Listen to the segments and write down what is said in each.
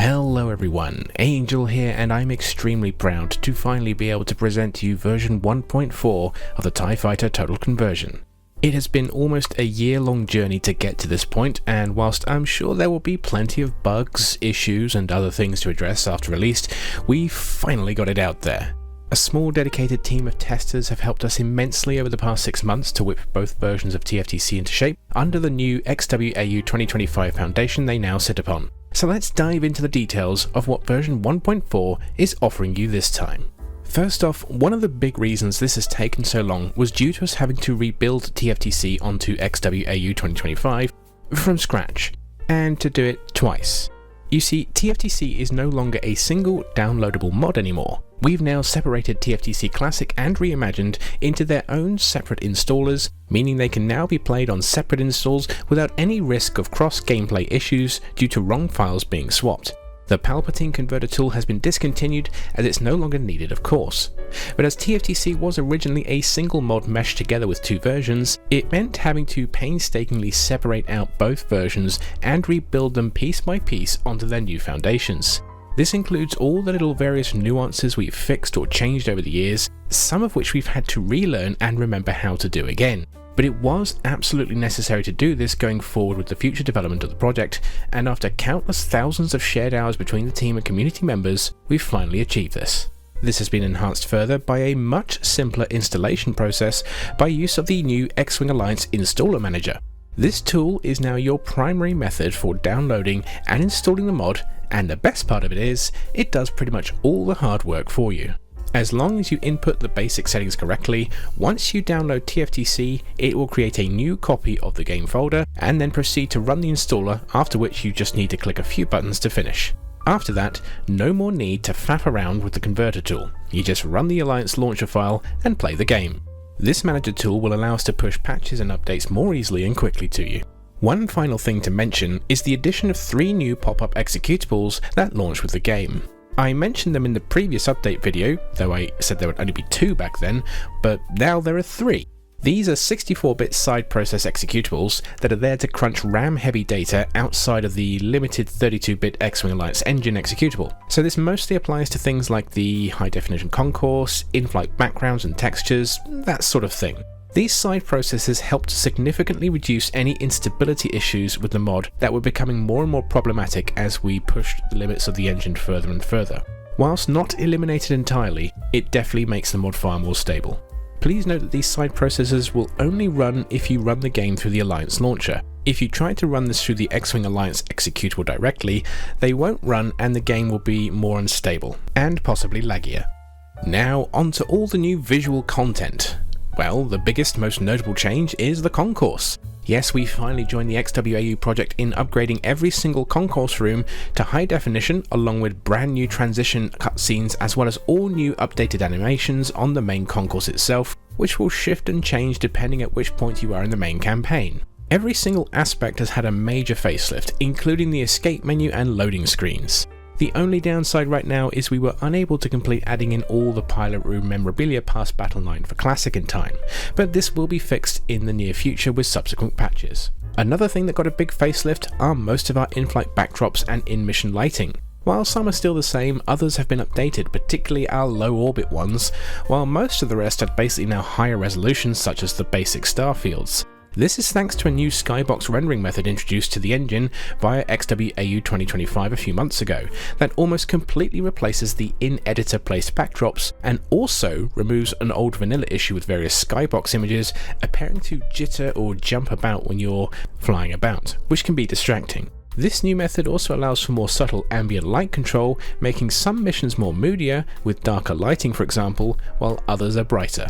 Hello everyone, Angel here, and I'm extremely proud to finally be able to present to you version 1.4 of the TIE Fighter Total Conversion. It has been almost a year-long journey to get to this point, and whilst I'm sure there will be plenty of bugs, issues and other things to address after release, we finally got it out there. A small dedicated team of testers have helped us immensely over the past 6 months to whip both versions of TFTC into shape under the new XWAU 2025 foundation they now sit upon. So let's dive into the details of what version 1.4 is offering you this time. First off, one of the big reasons this has taken so long was due to us having to rebuild TFTC onto XWAU 2025 from scratch, and to do it twice. You see, TFTC is no longer a single downloadable mod anymore. We've now separated TFTC Classic and Reimagined into their own separate installers, meaning they can now be played on separate installs without any risk of cross-gameplay issues due to wrong files being swapped. The Palpatine converter tool has been discontinued as it's no longer needed, of course. But as TFTC was originally a single mod meshed together with two versions, it meant having to painstakingly separate out both versions and rebuild them piece by piece onto their new foundations. This includes all the little various nuances we've fixed or changed over the years, some of which we've had to relearn and remember how to do again. But it was absolutely necessary to do this going forward with the future development of the project, and after countless thousands of shared hours between the team and community members, we've finally achieved this. This has been enhanced further by a much simpler installation process by use of the new X-Wing Alliance Installer Manager. This tool is now your primary method for downloading and installing the mod, and the best part of it is, it does pretty much all the hard work for you. As long as you input the basic settings correctly, once you download TFTC, it will create a new copy of the game folder and then proceed to run the installer, after which you just need to click a few buttons to finish. After that, no more need to faff around with the converter tool. You just run the Alliance launcher file and play the game. This manager tool will allow us to push patches and updates more easily and quickly to you. One final thing to mention is the addition of 3 new pop-up executables that launch with the game. I mentioned them in the previous update video, though I said there would only be 2 back then, but now there are 3. These are 64-bit side process executables that are there to crunch RAM-heavy data outside of the limited 32-bit X-Wing Alliance engine executable. So this mostly applies to things like the high-definition concourse, in-flight backgrounds and textures, that sort of thing. These side processes helped to significantly reduce any instability issues with the mod that were becoming more and more problematic as we pushed the limits of the engine further and further. Whilst not eliminated entirely, it definitely makes the mod far more stable. Please note that these side processes will only run if you run the game through the Alliance launcher. If you try to run this through the X-Wing Alliance executable directly, they won't run and the game will be more unstable, and possibly laggier. Now onto all the new visual content. Well, the biggest, most notable change is the concourse. Yes, we finally joined the XWAU project in upgrading every single concourse room to high definition, along with brand new transition cutscenes as well as all new updated animations on the main concourse itself, which will shift and change depending at which point you are in the main campaign. Every single aspect has had a major facelift, including the escape menu and loading screens. The only downside right now is we were unable to complete adding in all the pilot room memorabilia past Battle 9 for Classic in time, but this will be fixed in the near future with subsequent patches. Another thing that got a big facelift are most of our in-flight backdrops and in-mission lighting. While some are still the same, others have been updated, particularly our low orbit ones, while most of the rest are basically now higher resolutions such as the basic star fields. This is thanks to a new skybox rendering method introduced to the engine via XWAU 2025 a few months ago that almost completely replaces the in-editor placed backdrops and also removes an old vanilla issue with various skybox images appearing to jitter or jump about when you're flying about, which can be distracting. This new method also allows for more subtle ambient light control, making some missions more moodier with darker lighting for example, while others are brighter.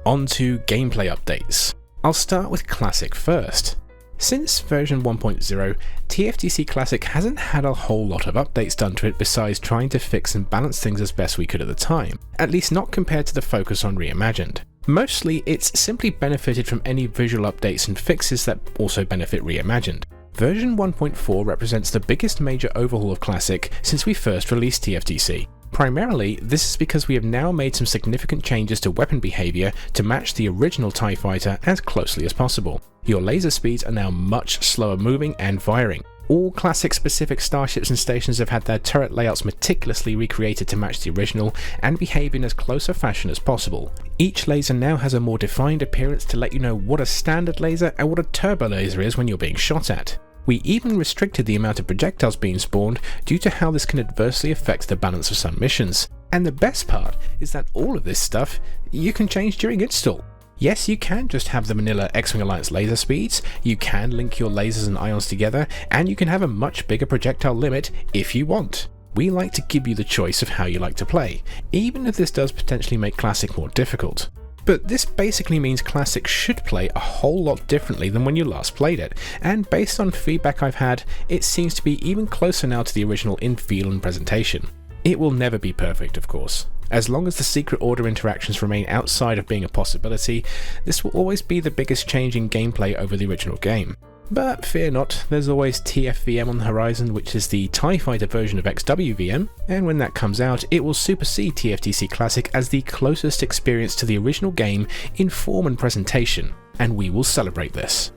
On to gameplay updates. I'll start with Classic first. Since version 1.0, TFTC Classic hasn't had a whole lot of updates done to it besides trying to fix and balance things as best we could at the time, at least not compared to the focus on Reimagined. Mostly, it's simply benefited from any visual updates and fixes that also benefit Reimagined. Version 1.4 represents the biggest major overhaul of Classic since we first released TFTC. Primarily, this is because we have now made some significant changes to weapon behaviour to match the original TIE Fighter as closely as possible. Your laser speeds are now much slower moving and firing. All classic specific starships and stations have had their turret layouts meticulously recreated to match the original and behave in as close a fashion as possible. Each laser now has a more defined appearance to let you know what a standard laser and what a turbo laser is when you're being shot at. We even restricted the amount of projectiles being spawned due to how this can adversely affect the balance of some missions. And the best part is that all of this stuff you can change during install. Yes, you can just have the vanilla X-Wing Alliance laser speeds, you can link your lasers and ions together, and you can have a much bigger projectile limit if you want. We like to give you the choice of how you like to play, even if this does potentially make Classic more difficult. But this basically means Classic should play a whole lot differently than when you last played it, and based on feedback I've had, it seems to be even closer now to the original in feel and presentation. It will never be perfect, of course. As long as the Secret Order interactions remain outside of being a possibility, this will always be the biggest change in gameplay over the original game. But fear not, there's always TFVM on the horizon, which is the TIE Fighter version of XWVM, and when that comes out, it will supersede TFTC Classic as the closest experience to the original game in form and presentation, and we will celebrate this.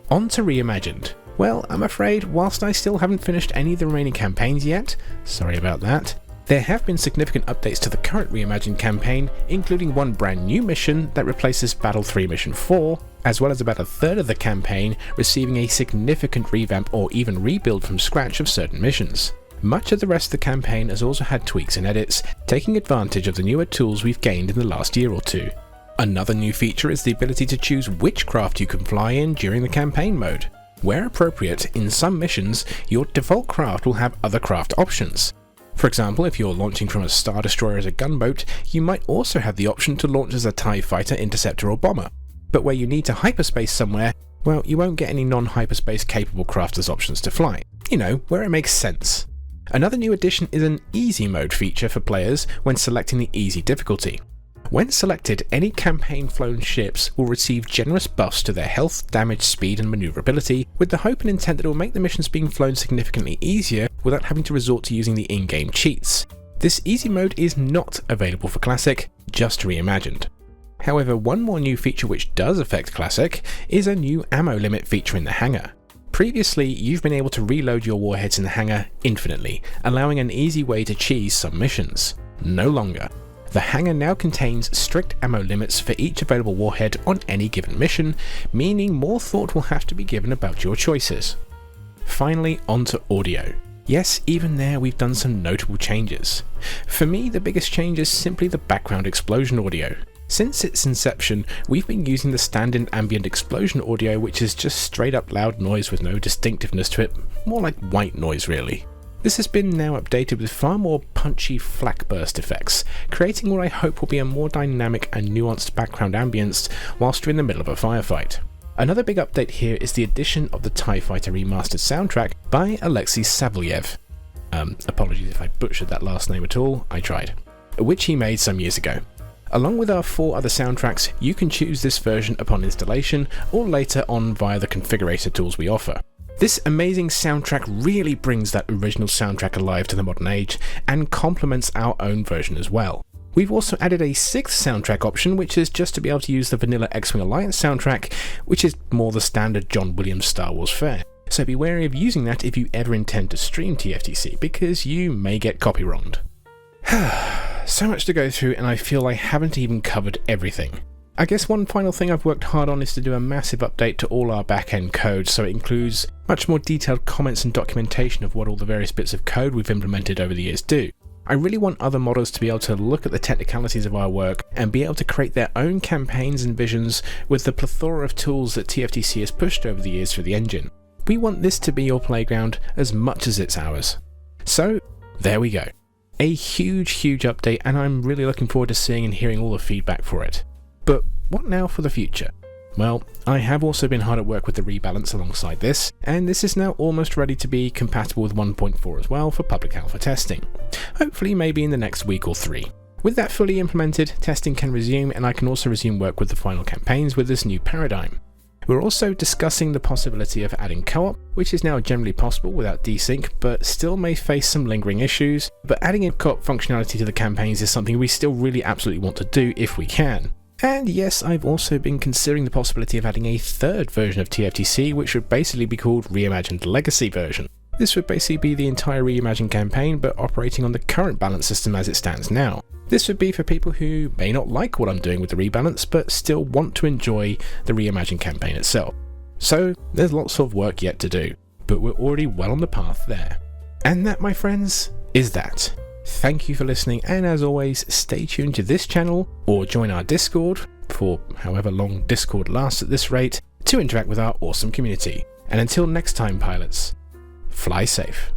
On to Reimagined. Well, I'm afraid, whilst I still haven't finished any of the remaining campaigns yet, sorry about that, there have been significant updates to the current Reimagined campaign, including one brand new mission that replaces Battle 3 Mission 4, as well as about a third of the campaign receiving a significant revamp or even rebuild from scratch of certain missions. Much of the rest of the campaign has also had tweaks and edits, taking advantage of the newer tools we've gained in the last year or two. Another new feature is the ability to choose which craft you can fly in during the campaign mode. Where appropriate, in some missions, your default craft will have other craft options. For example, if you're launching from a Star Destroyer as a gunboat, you might also have the option to launch as a TIE Fighter, Interceptor or Bomber. But where you need to hyperspace somewhere, well, you won't get any non-hyperspace capable craft as options to fly. You know, where it makes sense. Another new addition is an Easy Mode feature for players when selecting the Easy difficulty. When selected, any campaign-flown ships will receive generous buffs to their health, damage, speed and maneuverability, with the hope and intent that it will make the missions being flown significantly easier without having to resort to using the in-game cheats. This Easy Mode is not available for Classic, just Reimagined. However, one more new feature which does affect Classic is a new ammo limit feature in the hangar. Previously, you've been able to reload your warheads in the hangar infinitely, allowing an easy way to cheese some missions. No longer. The hangar now contains strict ammo limits for each available warhead on any given mission, meaning more thought will have to be given about your choices. Finally, onto audio. Yes, even there we've done some notable changes. For me, the biggest change is simply the background explosion audio. Since its inception, we've been using the standard ambient explosion audio, which is just straight up loud noise with no distinctiveness to it, more like white noise really. This has been now updated with far more punchy flak burst effects, creating what I hope will be a more dynamic and nuanced background ambience whilst you're in the middle of a firefight. Another big update here is the addition of the TIE Fighter Remastered soundtrack by Alexei Savelyev. Apologies if I butchered that last name at all, I tried. Which he made some years ago. Along with our 4 other soundtracks, you can choose this version upon installation or later on via the configurator tools we offer. This amazing soundtrack really brings that original soundtrack alive to the modern age and complements our own version as well. We've also added a 6th soundtrack option, which is just to be able to use the vanilla X-Wing Alliance soundtrack, which is more the standard John Williams Star Wars fare. So be wary of using that if you ever intend to stream TFTC, because you may get copy-wronged. So much to go through, and I feel I haven't even covered everything. I guess one final thing I've worked hard on is to do a massive update to all our backend code, so it includes much more detailed comments and documentation of what all the various bits of code we've implemented over the years do. I really want other modders to be able to look at the technicalities of our work and be able to create their own campaigns and visions with the plethora of tools that TFTC has pushed over the years for the engine. We want this to be your playground as much as it's ours. So, there we go. A huge update, and I'm really looking forward to seeing and hearing all the feedback for it. But what now for the future? Well, I have also been hard at work with the rebalance alongside this, and this is now almost ready to be compatible with 1.4 as well for public alpha testing. Hopefully maybe in the next week or 3. With that fully implemented, testing can resume, and I can also resume work with the final campaigns with this new paradigm. We're also discussing the possibility of adding co-op, which is now generally possible without desync, but still may face some lingering issues, but adding in co-op functionality to the campaigns is something we still really absolutely want to do if we can. And yes, I've also been considering the possibility of adding a third version of TFTC, which would basically be called Reimagined Legacy version. This would basically be the entire Reimagined campaign, but operating on the current balance system as it stands now. This would be for people who may not like what I'm doing with the rebalance, but still want to enjoy the Reimagined campaign itself. So there's lots of work yet to do, but we're already well on the path there. And that, my friends, is that. Thank you for listening, and as always, stay tuned to this channel or join our Discord, for however long Discord lasts at this rate, to interact with our awesome community. And until next time, pilots, fly safe.